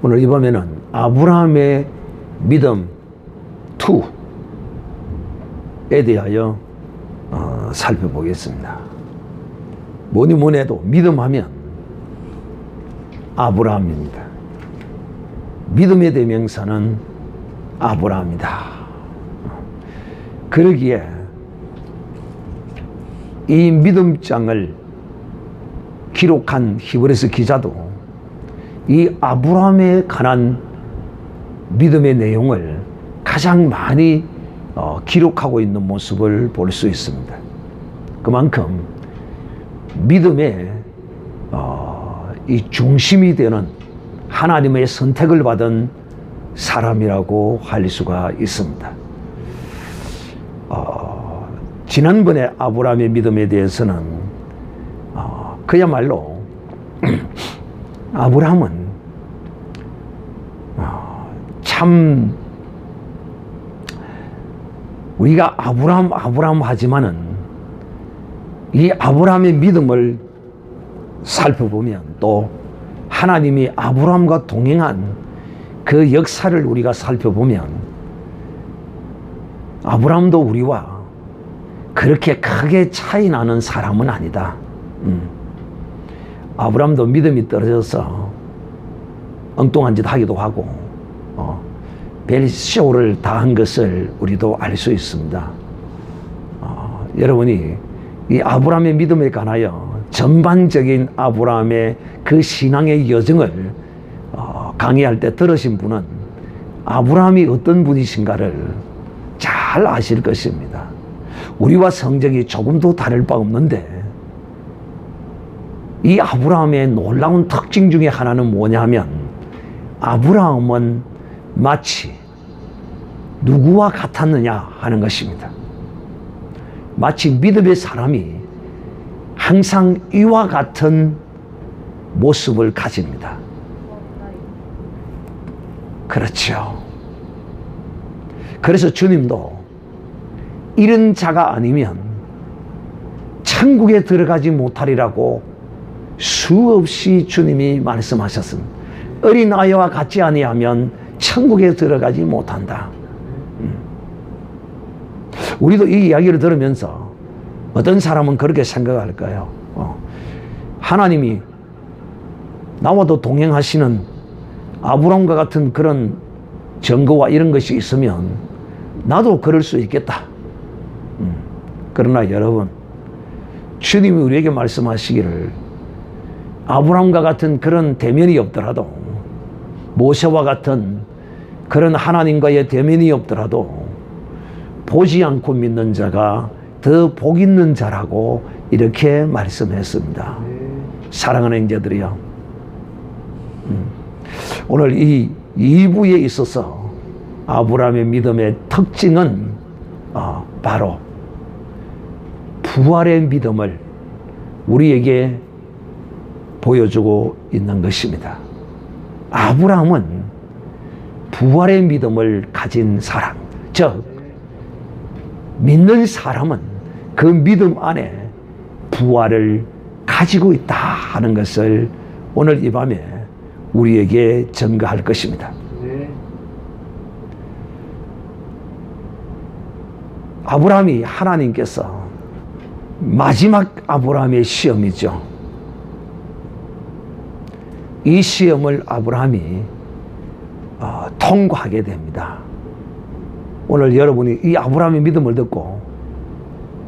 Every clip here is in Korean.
오늘 이 밤에는 아브라함의 믿음 2에 대하여 살펴보겠습니다. 뭐니 뭐니 해도 믿음하면 아브라함입니다. 믿음의 대명사는 아브라함이다. 그러기에 이 믿음장을 기록한 히브리서 기자도 이 아브라함에 관한 믿음의 내용을 가장 많이 기록하고 있는 모습을 볼 수 있습니다. 그만큼 믿음의 이 중심이 되는 하나님의 선택을 받은 사람이라고 할 수가 있습니다. 지난번에 아브라함의 믿음에 대해서는 그야말로 아브라함은 참 우리가 아브라함 하지만은 이 아브라함의 믿음을 살펴보면 또 하나님이 아브라함과 동행한 그 역사를 우리가 살펴보면 아브라함도 우리와 그렇게 크게 차이 나는 사람은 아니다. 아브라함도 믿음이 떨어져서 엉뚱한 짓 하기도 하고 벨쇼를 다한 것을 우리도 알 수 있습니다. 여러분이 이 아브라함의 믿음에 관하여 전반적인 아브라함의 그 신앙의 여정을 강의할 때 들으신 분은 아브라함이 어떤 분이신가를 잘 아실 것입니다. 우리와 성적이 조금도 다를 바 없는데 이 아브라함의 놀라운 특징 중에 하나는 뭐냐면 아브라함은 마치 누구와 같았느냐 하는 것입니다. 마치 믿음의 사람이 항상 이와 같은 모습을 가집니다. 그렇죠. 그래서 주님도 이런 자가 아니면 천국에 들어가지 못하리라고 수없이 주님이 말씀하셨습니다. 어린아이와 같지 아니하면 천국에 들어가지 못한다. 우리도 이 이야기를 들으면서 어떤 사람은 그렇게 생각할까요? 하나님이 나와도 동행하시는 아브라함과 같은 그런 증거와 이런 것이 있으면 나도 그럴 수 있겠다. 그러나 여러분, 주님이 우리에게 말씀하시기를 아브라함과 같은 그런 대면이 없더라도 모세와 같은 그런 하나님과의 대면이 없더라도 보지 않고 믿는 자가 더 복 있는 자라고 이렇게 말씀했습니다. 사랑하는 형제들이요, 오늘 이 2부에 있어서 아브라함의 믿음의 특징은 바로 부활의 믿음을 우리에게 보여주고 있는 것입니다. 아브라함은 부활의 믿음을 가진 사람, 즉 믿는 사람은 그 믿음 안에 부활을 가지고 있다 하는 것을 오늘 이 밤에 우리에게 증거할 것입니다. 아브라함이 하나님께서 마지막 아브라함의 시험이죠. 이 시험을 아브라함이 통과하게 됩니다. 오늘 여러분이 이 아브라함의 믿음을 듣고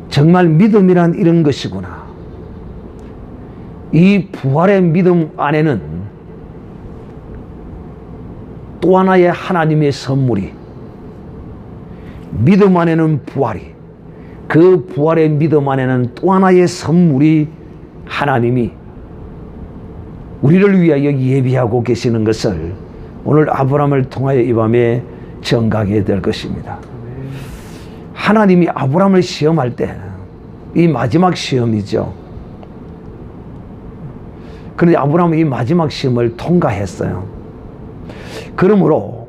정말 믿음이란 이런 것이구나, 이 부활의 믿음 안에는 또 하나의 하나님의 선물이, 믿음 안에는 부활이, 그 부활의 믿음 안에는 또 하나의 선물이 하나님이 우리를 위하여 예비하고 계시는 것을 오늘 아브라함을 통하여 이 밤에 증거하게 될 것입니다. 하나님이 아브라함을 시험할 때 이 마지막 시험이죠. 그런데 아브라함은 이 마지막 시험을 통과했어요. 그러므로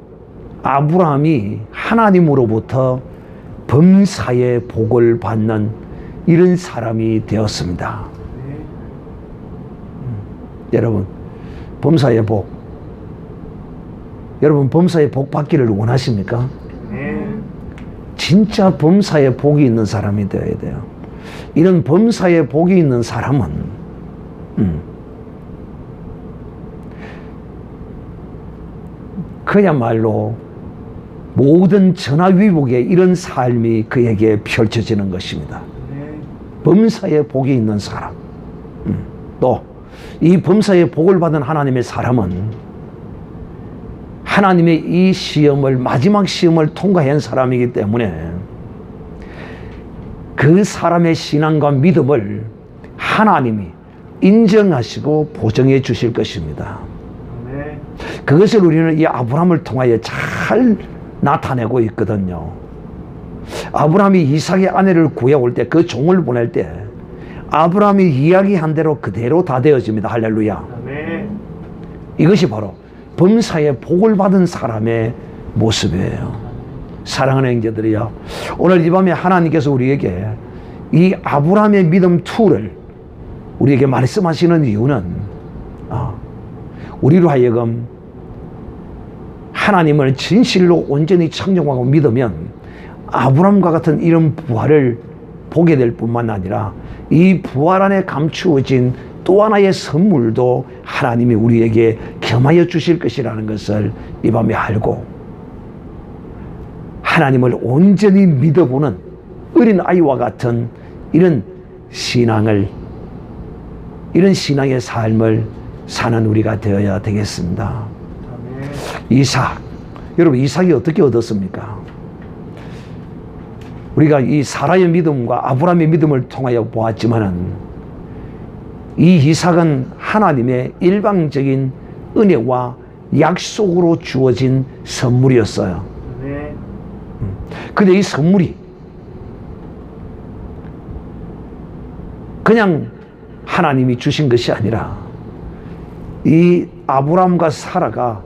아브라함이 하나님으로부터 범사의 복을 받는 이런 사람이 되었습니다. 여러분, 범사의 복, 여러분 범사에 복 받기를 원하십니까? 진짜 범사에 복이 있는 사람이 되어야 돼요. 이런 범사에 복이 있는 사람은 그야말로 모든 전화위복의 이런 삶이 그에게 펼쳐지는 것입니다. 범사에 복이 있는 사람. 또 이 범사에 복을 받은 하나님의 사람은 하나님의 이 시험을, 마지막 시험을 통과한 사람이기 때문에 그 사람의 신앙과 믿음을 하나님이 인정하시고 보정해 주실 것입니다. 그것을 우리는 이 아브라함을 통하여 잘 나타내고 있거든요. 아브라함이 이삭의 아내를 구해올 때, 그 종을 보낼 때 아브라함이 이야기한 대로 그대로 다 되어집니다. 할렐루야. 이것이 바로 범사에 복을 받은 사람의 모습이에요. 사랑하는 형제들이요, 오늘 이 밤에 하나님께서 우리에게 이 아브라함의 믿음 2를 우리에게 말씀하시는 이유는 우리로 하여금 하나님을 진실로 온전히 청정하고 믿으면 아브라함과 같은 이런 부활을 보게 될 뿐만 아니라 이 부활 안에 감추어진 또 하나의 선물도 하나님이 우리에게 겸하여 주실 것이라는 것을 이 밤에 알고 하나님을 온전히 믿어보는 어린 아이와 같은 이런 신앙을, 이런 신앙의 삶을 사는 우리가 되어야 되겠습니다. 이삭, 여러분 이삭이 어떻게 얻었습니까? 우리가 이 사라의 믿음과 아브라함의 믿음을 통하여 보았지만은 이 이삭은 하나님의 일방적인 은혜와 약속으로 주어진 선물이었어요. 근데 이 선물이 그냥 하나님이 주신 것이 아니라 이 아브라함과 사라가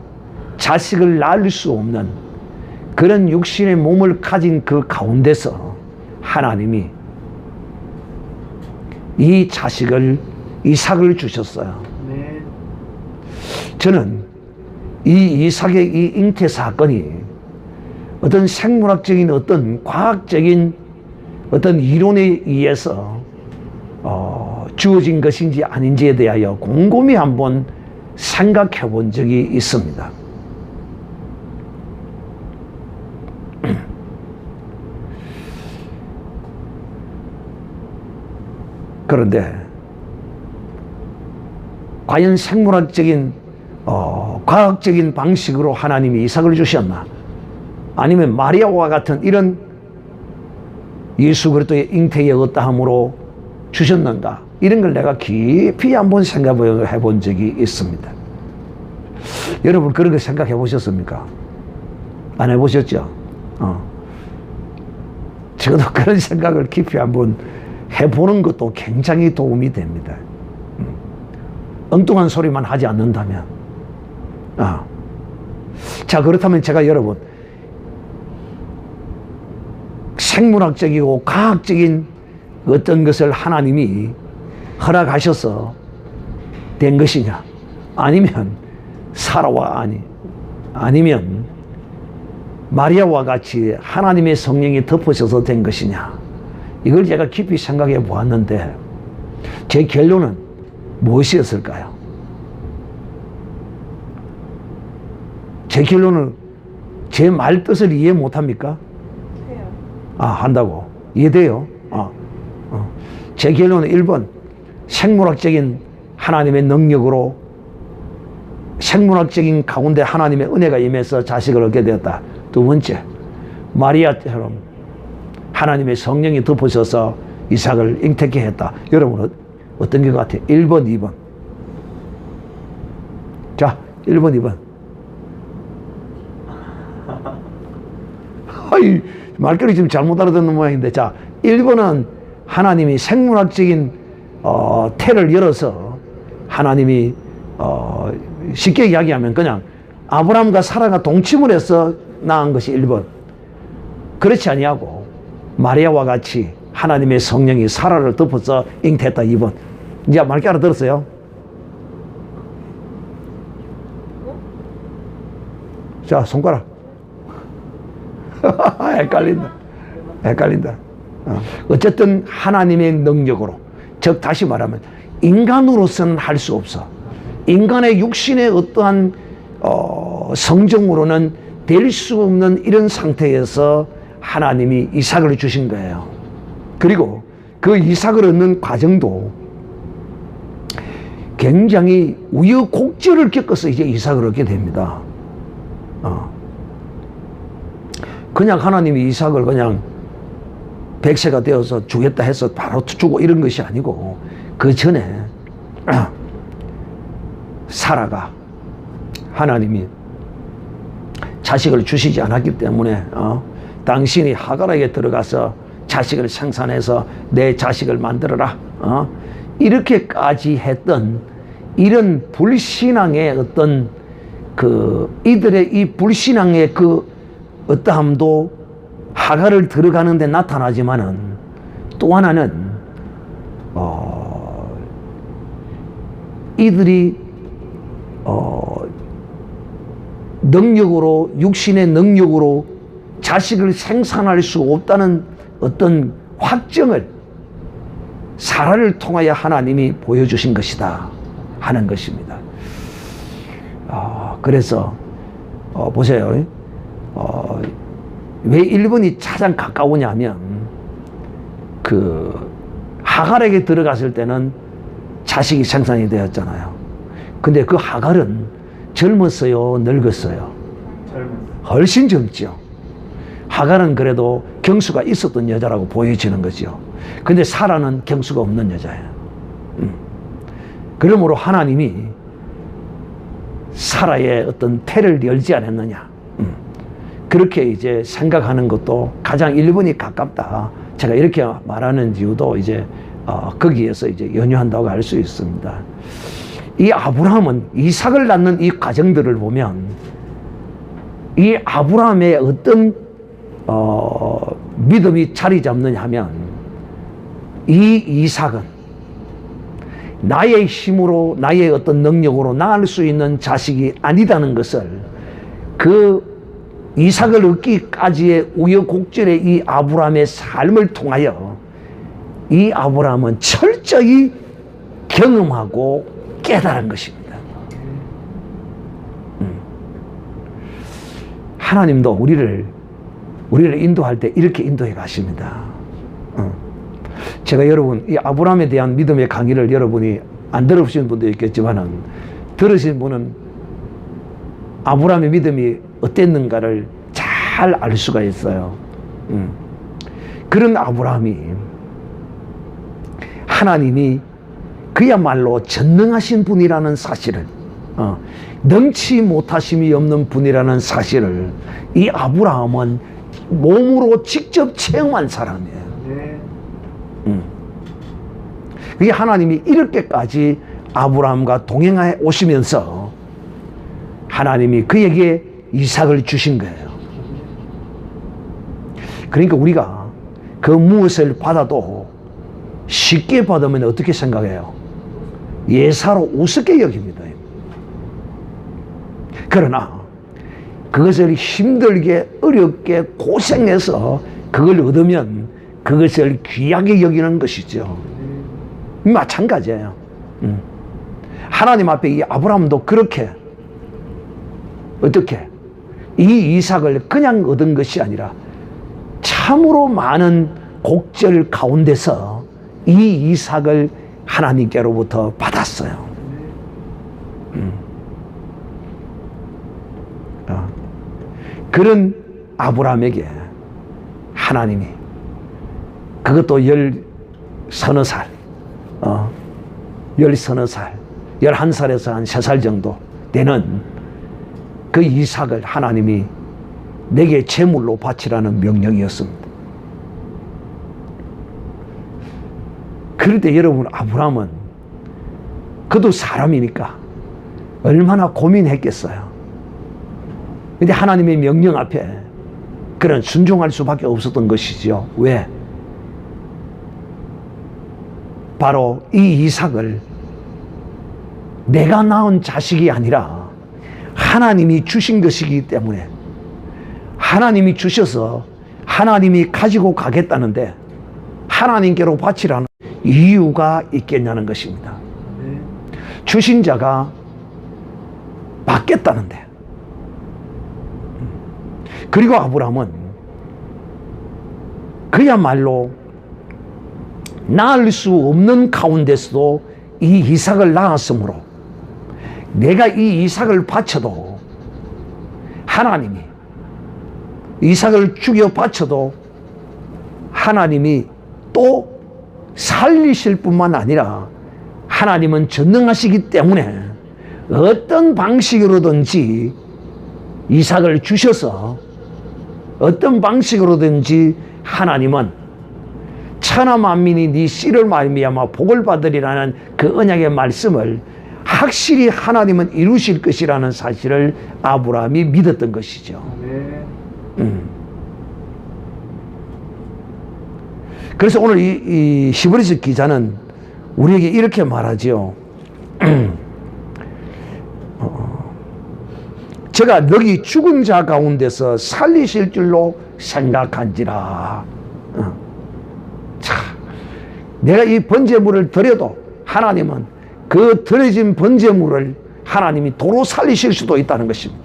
자식을 낳을 수 없는 그런 육신의 몸을 가진 그 가운데서 하나님이 이 자식을, 이삭을 주셨어요. 저는 이 이삭의 이 잉태 사건이 어떤 생물학적인, 어떤 과학적인 어떤 이론에 의해서 주어진 것인지 아닌지에 대하여 곰곰이 한번 생각해 본 적이 있습니다. 그런데 과연 생물학적인 과학적인 방식으로 하나님이 이삭을 주셨나? 아니면 마리아와 같은 이런 예수 그리스도의 잉태의 어떠함으로 주셨는가? 이런 걸 내가 깊이 한번 생각해 본 적이 있습니다. 여러분 그런 거 생각해 보셨습니까? 안 해보셨죠? 저도 그런 생각을 깊이 한번 해보는 것도 굉장히 도움이 됩니다. 엉뚱한 소리만 하지 않는다면. 자, 그렇다면 제가 여러분 생물학적이고 과학적인 어떤 것을 하나님이 허락하셔서 된 것이냐, 아니면 사라와 아니면 마리아와 같이 하나님의 성령이 덮으셔서 된 것이냐, 이걸 제가 깊이 생각해 보았는데 제 결론은 무엇이었을까요? 제 결론은 제 말 뜻을 이해 못합니까? 한다고? 이해돼요? 제 결론은 1번 생물학적인 하나님의 능력으로, 생물학적인 가운데 하나님의 은혜가 임해서 자식을 얻게 되었다. 2번째, 마리아처럼 하나님의 성령이 덮으셔서 이삭을 잉태케 했다. 여러분은 어떤 것 같아요? 1번, 2번. 자, 1번, 2번. 아이, 말귀를 지금 잘못 알아듣는 모양인데, 자, 1번은 하나님이 생물학적인 태를 열어서 하나님이 쉽게 이야기하면 그냥 아브라함과 사라가 동침을 해서 낳은 것이 1번. 그렇지 아니하고 마리아와 같이 하나님의 성령이 사라를 덮어서 잉태했다. 2번. 이제 말귀 알아들었어요? 자, 손가락. 헷갈린다. 헷갈린다. 어쨌든 하나님의 능력으로, 즉 다시 말하면 인간으로서는 할 수 없어. 인간의 육신의 어떠한 성정으로는 될 수 없는 이런 상태에서 하나님이 이삭을 주신 거예요. 그리고 그 이삭을 얻는 과정도 굉장히 우여곡절을 겪어서 이제 이삭을 얻게 됩니다. 그냥 하나님이 이삭을 그냥 100세가 되어서 주겠다 해서 바로 주고 이런 것이 아니고, 그 전에 사라가 하나님이 자식을 주시지 않았기 때문에 당신이 하갈에게 들어가서 자식을 생산해서 내 자식을 만들어라, 이렇게까지 했던 이런 불신앙의 어떤 이들의 이 불신앙의 어떠함도 하갈을 들어가는데 나타나지만은, 또 하나는 이들이 능력으로, 육신의 능력으로 자식을 생산할 수 없다는 어떤 확정을 사라를 통하여 하나님이 보여주신 것이다 하는 것입니다. 그래서 보세요. 왜 일본이 가장 가까우냐면, 하갈에게 들어갔을 때는 자식이 생산이 되었잖아요. 근데 그 하갈은 젊었어요, 늙었어요? 훨씬 젊죠. 하갈은 그래도 경수가 있었던 여자라고 보여지는 거죠. 근데 사라는 경수가 없는 여자예요. 그러므로 하나님이 사라의 어떤 태를 열지 않았느냐, 그렇게 이제 생각하는 것도 가장 일본이 가깝다, 제가 이렇게 말하는 이유도 이제 거기에서 이제 연유한다고 할 수 있습니다. 이 아브라함은 이삭을 낳는 이 과정들을 보면, 이 아브라함의 어떤 믿음이 자리 잡느냐 하면, 이 이삭은 나의 힘으로, 나의 어떤 능력으로 낳을 수 있는 자식이 아니다는 것을, 이삭을 얻기까지의 우여곡절의 이 아브라함의 삶을 통하여 이 아브라함은 철저히 경험하고 깨달은 것입니다. 하나님도 우리를 인도할 때 이렇게 인도해 가십니다. 제가 여러분, 이 아브라함에 대한 믿음의 강의를 여러분이 안 들으신 분도 있겠지만, 들으신 분은 아브라함의 믿음이 어땠는가를 잘 알 수가 있어요. 그런 아브라함이, 하나님이 그야말로 전능하신 분이라는 사실을, 능치 못하심이 없는 분이라는 사실을 이 아브라함은 몸으로 직접 체험한 사람이에요. 그게 하나님이 이렇게까지 아브라함과 동행해 오시면서 하나님이 그에게 이삭을 주신 거예요. 그러니까 우리가 그 무엇을 받아도 쉽게 받으면 어떻게 생각해요? 예사로 우습게 여깁니다. 그러나 그것을 힘들게, 어렵게, 고생해서 그걸 얻으면 그것을 귀하게 여기는 것이죠. 마찬가지예요. 하나님 앞에 이 아브라함도 그렇게, 어떻게? 이 이삭을 그냥 얻은 것이 아니라 참으로 많은 곡절 가운데서 이 이삭을 하나님께로부터 받았어요. 그런 아브라함에게 하나님이, 그것도 10서너 살, 11살에서 한 3살 정도 되는 그 이삭을 하나님이 내게 제물로 바치라는 명령이었습니다. 그럴 때 여러분, 아브라함은 그도 사람이니까 얼마나 고민했겠어요. 근데 하나님의 명령 앞에 그런 순종할 수밖에 없었던 것이죠. 왜? 바로 이 이삭을 내가 낳은 자식이 아니라 하나님이 주신 것이기 때문에 하나님이 주셔서 하나님이 가지고 가겠다는데 하나님께로 바치라는 이유가 있겠냐는 것입니다. 주신 자가 받겠다는데. 그리고 아브라함은 그야말로 낳을 수 없는 가운데서도 이 이삭을 낳았으므로 내가 이 이삭을 바쳐도 하나님이 이삭을 죽여 바쳐도 하나님이 또 살리실 뿐만 아니라 하나님은 전능하시기 때문에 어떤 방식으로든지 이삭을 주셔서 어떤 방식으로든지 하나님은 천하 만민이 네 씨를 말미암아 복을 받으리라는 그 언약의 말씀을 확실히 하나님은 이루실 것이라는 사실을 아브라함이 믿었던 것이죠. 그래서 오늘 이 히브리서 기자는 우리에게 이렇게 말하지요. 제가 너희 죽은 자 가운데서 살리실 줄로 생각한지라. 자, 내가 이 번제물을 드려도 하나님은 그 드려진 번제물을 하나님이 도로 살리실 수도 있다는 것입니다.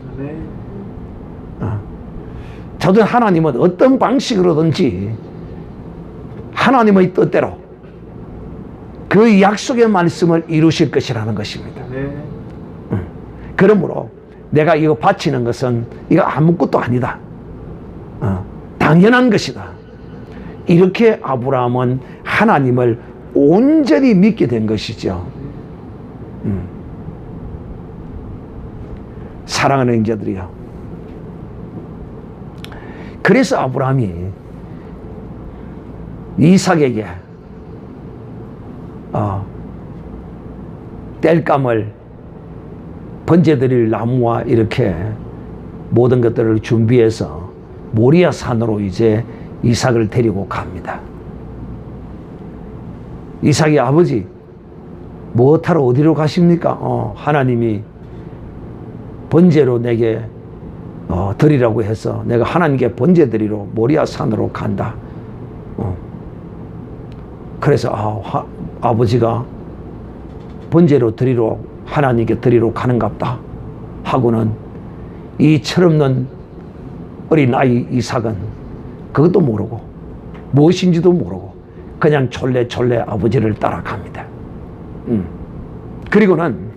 저도 하나님은 어떤 방식으로든지 하나님의 뜻대로 그 약속의 말씀을 이루실 것이라는 것입니다. 그러므로 내가 이거 바치는 것은 이거 아무것도 아니다. 당연한 것이다. 이렇게 아브라함은 하나님을 온전히 믿게 된 것이죠. 사랑하는 형제들이요. 그래서 아브라함이 이삭에게 땔감을 번제드릴 나무와 이렇게 모든 것들을 준비해서 모리아 산으로 이제 이삭을 데리고 갑니다. 이삭이 아버지 무엇하러 어디로 가십니까? 하나님이 번제로 내게 드리라고 해서 내가 하나님께 번제 드리러 모리아 산으로 간다. 그래서 아버지가 번제로 드리러 하나님께 드리러 가는갑다 하고는 이 철없는 어린 아이 이삭은 그것도 모르고 무엇인지도 모르고 그냥 졸래졸래 아버지를 따라갑니다. 그리고는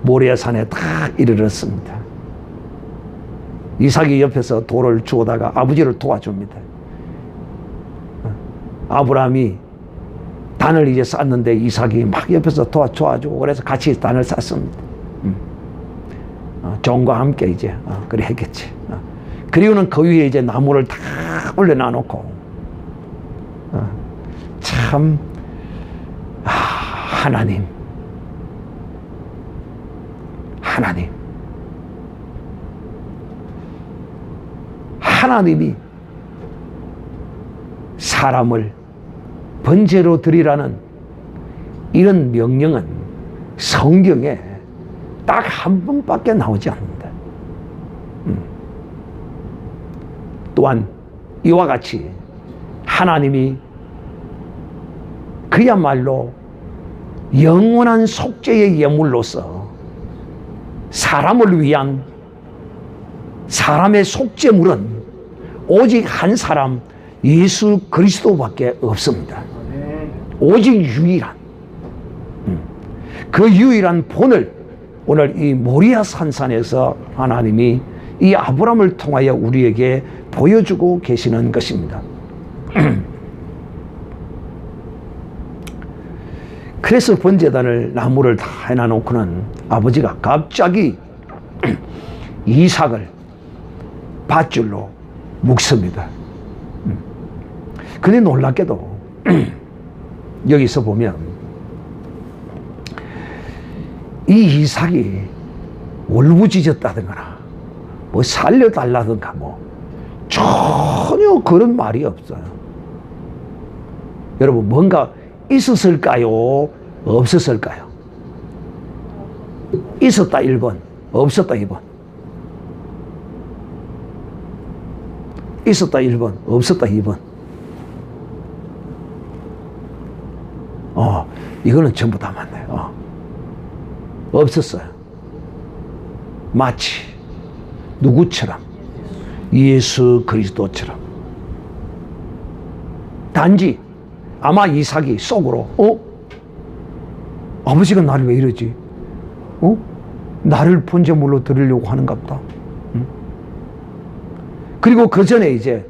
모리아산에 딱 이르렀습니다. 이삭이 옆에서 돌을 주워다가 아버지를 도와줍니다. 아브라함이 단을 이제 쌌는데 이삭이 막 옆에서 도와주고 그래서 같이 단을 쌌습니다. 종과 함께 이제 그래 했겠지. 그리고는 그 위에 이제 나무를 다 올려놔 놓고 참 하나님 하나님이 사람을 번제로 드리라는 이런 명령은 성경에 딱 한 번밖에 나오지 않는다. 또한 이와 같이 하나님이 그야말로 영원한 속죄의 예물로서 사람을 위한 사람의 속죄물은 오직 한 사람 예수 그리스도밖에 없습니다. 오직 유일한 그 유일한 본을 오늘 이 모리아 산산에서 하나님이 이 아브라함을 통하여 우리에게 보여주고 계시는 것입니다. 그래서 번제단을 나무를 다 해놔놓고는 아버지가 갑자기 이삭을 밧줄로 묶습니다. 근데 놀랍게도 여기서 보면 이 이삭이 울부짖었다든가 뭐 살려달라든가 뭐 전혀 그런 말이 없어요. 여러분 뭔가 있었을까요? 없었을까요? 있었다 1번, 없었다 2번. 있었다 1번, 없었다 2번. 이거는 전부 다 맞네요. 없었어요. 마치 누구처럼? 예수 그리스도처럼. 단지 아마 이삭이 속으로 아버지가 나를 왜 이러지? 나를 번제물로 드리려고 하는가 보다. 그리고 그 전에 이제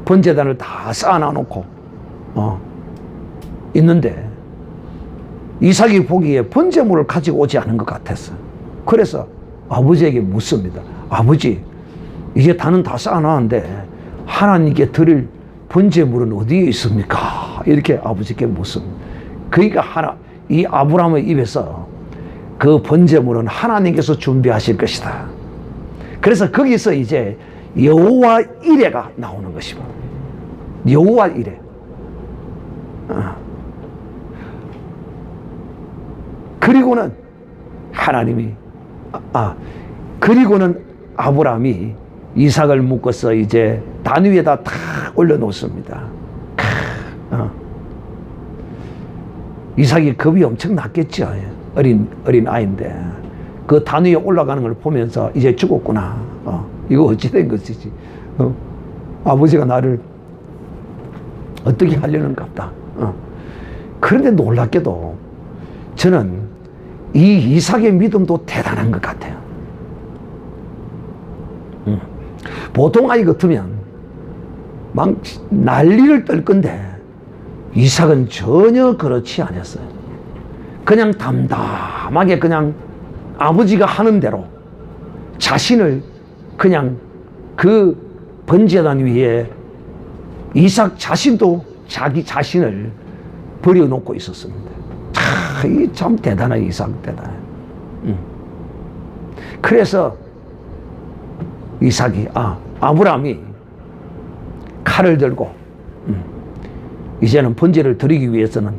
번제단을 다 쌓아놔놓고 있는데 이삭이 보기에 번제물을 가지고 오지 않은 것 같았어. 그래서 아버지에게 묻습니다. 아버지, 이제 단은 다 쌓아놨는데 하나님께 드릴 번제물은 어디에 있습니까? 이렇게 아버지께 묻습니다. 그러니까 이 아브라함의 입에서 그 번제물은 하나님께서 준비하실 것이다. 그래서 거기서 이제 여호와 이레가 나오는 것입니다. 여호와 이레. 그리고는 하나님이 그리고는 아브라함이 이삭을 묶어서 이제 단 위에다 탁 올려놓습니다. 이삭이 겁이 엄청 났겠죠. 어린 아이인데 그 단 위에 올라가는 걸 보면서 이제 죽었구나. 이거 어찌 된 것이지. 아버지가 나를 어떻게 하려는가 보다. 그런데 놀랍게도 저는 이 이삭의 믿음도 대단한 것 같아요. 보통 아이 같으면 막 난리를 떨 건데 이삭은 전혀 그렇지 않았어요. 그냥 담담하게 그냥 아버지가 하는 대로 자신을 그냥 그 번제단 위에 이삭 자신도 자기 자신을 버려놓고 있었습니다. 참 대단한 이삭, 대단해. 그래서 이삭이 아브라함이 칼을 들고 이제는 번제를 드리기 위해서는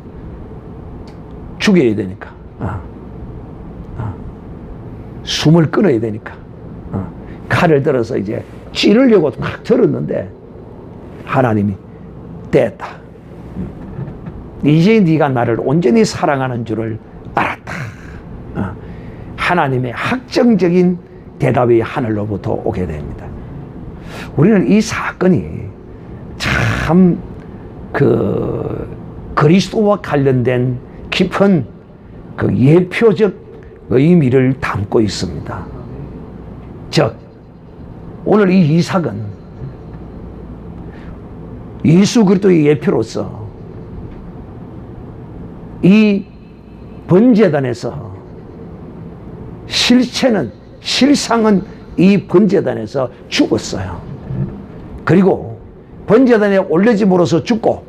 죽여야 되니까 숨을 끊어야 되니까 칼을 들어서 이제 찌르려고 막 들었는데 하나님이 됐다. 이제 네가 나를 온전히 사랑하는 줄을 알았다. 하나님의 확정적인 대답이 하늘로부터 오게 됩니다. 우리는 이 사건이 참 그리스도와 관련된 깊은 그 예표적 의미를 담고 있습니다. 즉, 오늘 이 이삭은 예수 그리스도의 예표로서 이 번제단에서 실상은 이 번제단에서 죽었어요. 그리고 번제단에 올려짐으로써 죽고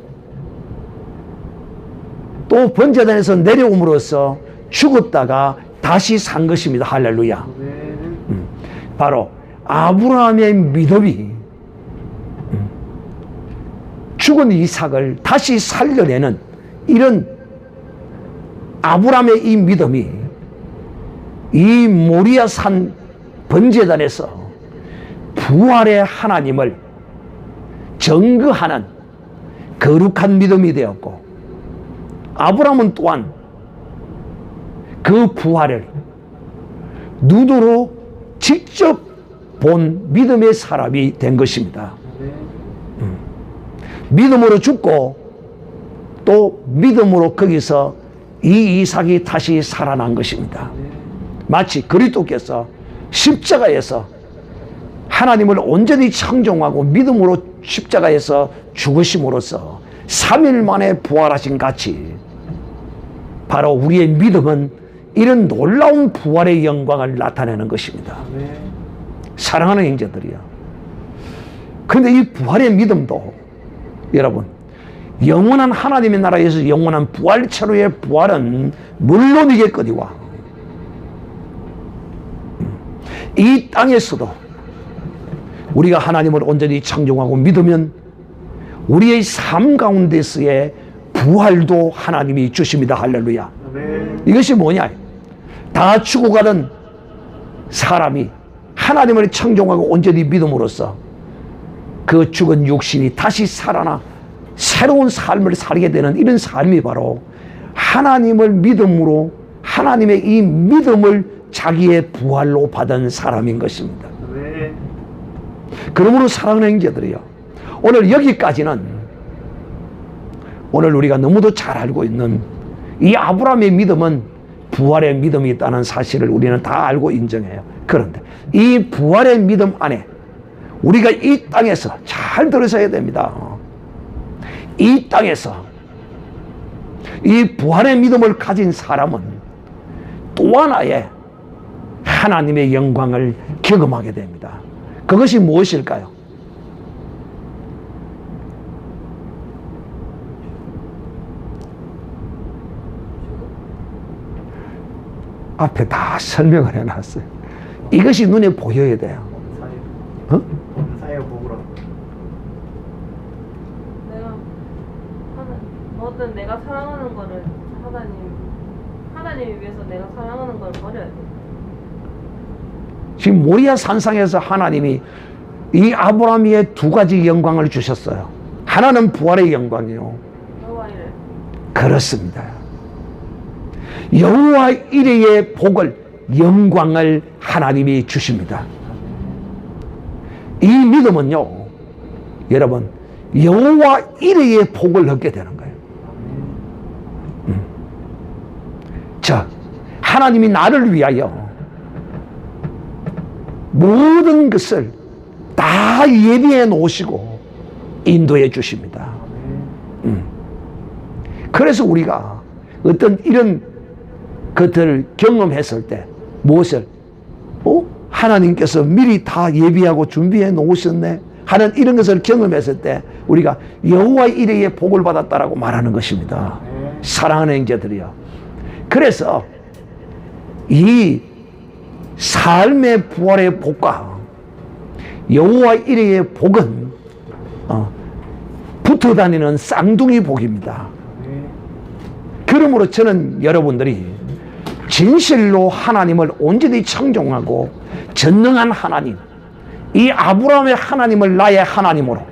또 번제단에서 내려옴으로써 죽었다가 다시 산 것입니다. 할렐루야. 바로 아브라함의 믿음이 죽은 이삭을 다시 살려내는 이런 아브라함의 이 믿음이 이 모리아산 번제단에서 부활의 하나님을 증거하는 거룩한 믿음이 되었고, 아브라함은 또한 그 부활을 눈으로 직접 본 믿음의 사람이 된 것입니다. 믿음으로 죽고 또 믿음으로 거기서 이 이삭이 다시 살아난 것입니다. 마치 그리스도께서 십자가에서 하나님을 온전히 청종하고 믿음으로 십자가에서 죽으심으로써 3일 만에 부활하신 같이 바로 우리의 믿음은 이런 놀라운 부활의 영광을 나타내는 것입니다. 사랑하는 형제들이요, 그런데 이 부활의 믿음도 여러분, 영원한 하나님의 나라에서 영원한 부활체로의 부활은 물론이겠거니와 이 땅에서도 우리가 하나님을 온전히 창종하고 믿으면 우리의 삶 가운데서의 부활도 하나님이 주십니다. 할렐루야. 이것이 뭐냐? 다 죽어가는 사람이 하나님을 창종하고 온전히 믿음으로써 그 죽은 육신이 다시 살아나 새로운 삶을 살게 되는 이런 삶이 바로 하나님을 믿음으로, 하나님의 이 믿음을 자기의 부활로 받은 사람인 것입니다. 네. 그러므로 사랑하는 형제들이요, 오늘 여기까지는 오늘 우리가 너무도 잘 알고 있는 이 아브라함의 믿음은 부활의 믿음이 있다는 사실을 우리는 다 알고 인정해요. 그런데 이 부활의 믿음 안에 우리가 이 땅에서 잘 들으셔야 됩니다. 이 땅에서 이 부활의 믿음을 가진 사람은 또 하나의 하나님의 영광을 경험하게 됩니다. 그것이 무엇일까요? 앞에 다 설명을 해놨어요. 이것이 눈에 보여야 돼요. 어? 사역 보구라. 뭐든 내가 사랑하는 거를 하나님이 위해서 내가 사랑하는 걸 버려야 돼. 지금 모리아 산상에서 하나님이 이 아브라함의 두 가지 영광을 주셨어요. 하나는 부활의 영광이요. 여호와 이래. 그렇습니다. 여호와 이레의 복을, 영광을 하나님이 주십니다. 이 믿음은요, 여러분, 여호와 이레의 복을 얻게 되는 거예요. 자, 하나님이 나를 위하여 모든 것을 다 예비해 놓으시고 인도해 주십니다. 그래서 우리가 어떤 이런 것들을 경험했을 때 무엇을 하나님께서 미리 다 예비하고 준비해 놓으셨네 하는 이런 것을 경험했을 때 우리가 여호와 이레의 복을 받았다라고 말하는 것입니다. 사랑하는 형제들이요, 그래서 이 삶의 부활의 복과 여호와 이레의 복은 붙어 다니는 쌍둥이 복입니다. 그러므로 저는 여러분들이 진실로 하나님을 온전히 청종하고 전능한 하나님, 이 아브라함의 하나님을 나의 하나님으로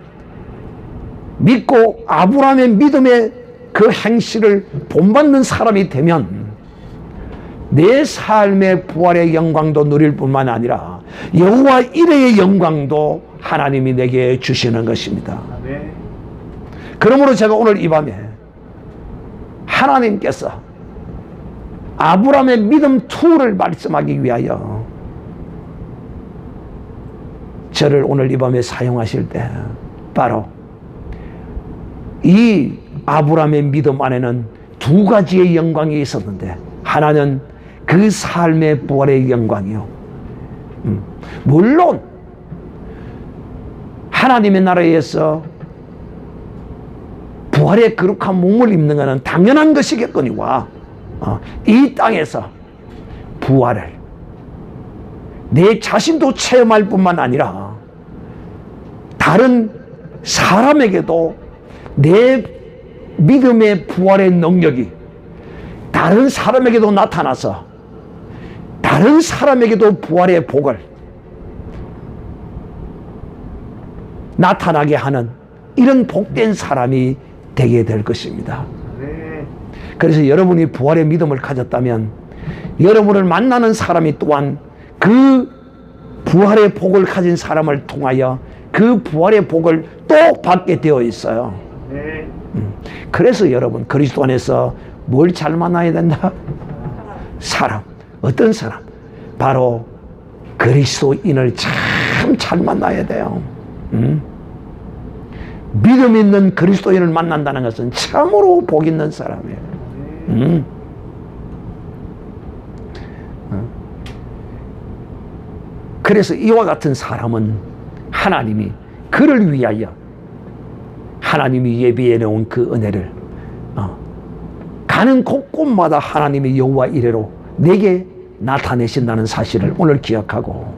믿고 아브라함의 믿음의 그 행실을 본받는 사람이 되면 내 삶의 부활의 영광도 누릴 뿐만 아니라 여호와 이레의 영광도 하나님이 내게 주시는 것입니다. 그러므로 제가 오늘 이 밤에 하나님께서 아브라함의 믿음 투를 말씀하기 위하여 저를 오늘 이 밤에 사용하실 때 바로 이 아브라함의 믿음 안에는 두 가지의 영광이 있었는데 하나는 그 삶의 부활의 영광이요. 물론 하나님의 나라에서 부활의 거룩한 몸을 입는 것은 당연한 것이겠거니와 이 땅에서 부활을 내 자신도 체험할 뿐만 아니라 다른 사람에게도 내 믿음의 부활의 능력이 다른 사람에게도 나타나서 다른 사람에게도 부활의 복을 나타나게 하는 이런 복된 사람이 되게 될 것입니다. 그래서 여러분이 부활의 믿음을 가졌다면 여러분을 만나는 사람이 또한 그 부활의 복을 가진 사람을 통하여 그 부활의 복을 또 받게 되어 있어요. 그래서 여러분 그리스도 안에서 뭘 잘 만나야 된다? 사람. 어떤 사람? 바로 그리스도인을 참 잘 만나야 돼요. 믿음 있는 그리스도인을 만난다는 것은 참으로 복 있는 사람이에요. 그래서 이와 같은 사람은 하나님이 그를 위하여 하나님이 예비해 놓은 그 은혜를 가는 곳곳마다 하나님의 여호와 이레로 내게 나타내신다는 사실을 오늘 기억하고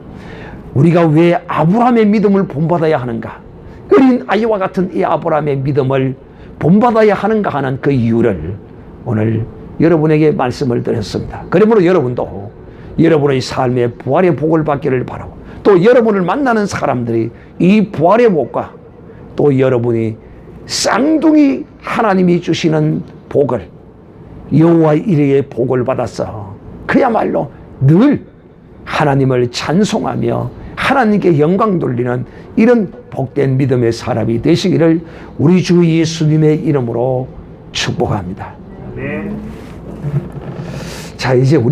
우리가 왜 아브라함의 믿음을 본받아야 하는가, 어린 아이와 같은 이 아브라함의 믿음을 본받아야 하는가 하는 그 이유를 오늘 여러분에게 말씀을 드렸습니다. 그러므로 여러분도 여러분의 삶의 부활의 복을 받기를 바라고 또 여러분을 만나는 사람들이 이 부활의 복과 또 여러분이 쌍둥이 하나님이 주시는 복을, 여호와의 이레의 복을 받아서 그야말로 늘 하나님을 찬송하며 하나님께 영광 돌리는 이런 복된 믿음의 사람이 되시기를 우리 주 예수님의 이름으로 축복합니다. 네. 자, 이제 우리